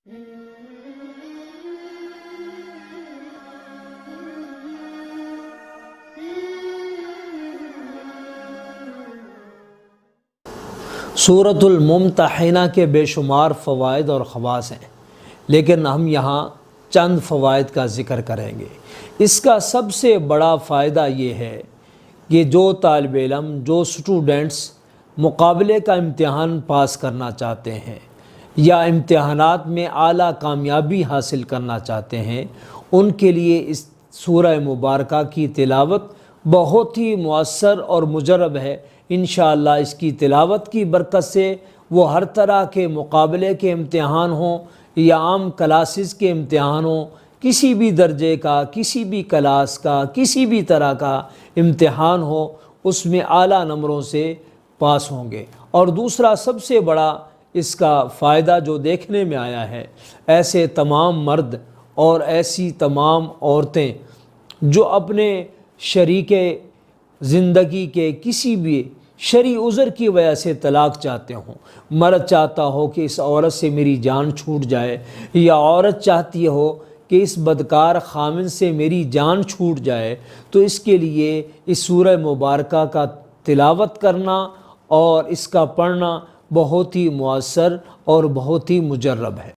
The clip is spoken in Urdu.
سورۃ الممتحنہ کے بے شمار فوائد اور خواص ہیں، لیکن ہم یہاں چند فوائد کا ذکر کریں گے۔ اس کا سب سے بڑا فائدہ یہ ہے کہ جو طالب علم، جو سٹوڈنٹس مقابلے کا امتحان پاس کرنا چاہتے ہیں یا امتحانات میں اعلیٰ کامیابی حاصل کرنا چاہتے ہیں، ان کے لیے اس سورہ مبارکہ کی تلاوت بہت ہی مؤثر اور مجرب ہے۔ انشاءاللہ اس کی تلاوت کی برکت سے وہ ہر طرح کے مقابلے کے امتحان ہوں یا عام کلاسز کے امتحان ہوں، کسی بھی درجے کا، کسی بھی کلاس کا، کسی بھی طرح کا امتحان ہو، اس میں اعلیٰ نمبروں سے پاس ہوں گے۔ اور دوسرا سب سے بڑا اس کا فائدہ جو دیکھنے میں آیا ہے، ایسے تمام مرد اور ایسی تمام عورتیں جو اپنے شریک زندگی کے کسی بھی شرعی عذر کی وجہ سے طلاق چاہتے ہوں، مرد چاہتا ہو کہ اس عورت سے میری جان چھوٹ جائے، یا عورت چاہتی ہو کہ اس بدکار خامن سے میری جان چھوٹ جائے، تو اس کے لیے اس سورہ مبارکہ کا تلاوت کرنا اور اس کا پڑھنا بہت ہی مؤثر اور بہت ہی مجرب ہے۔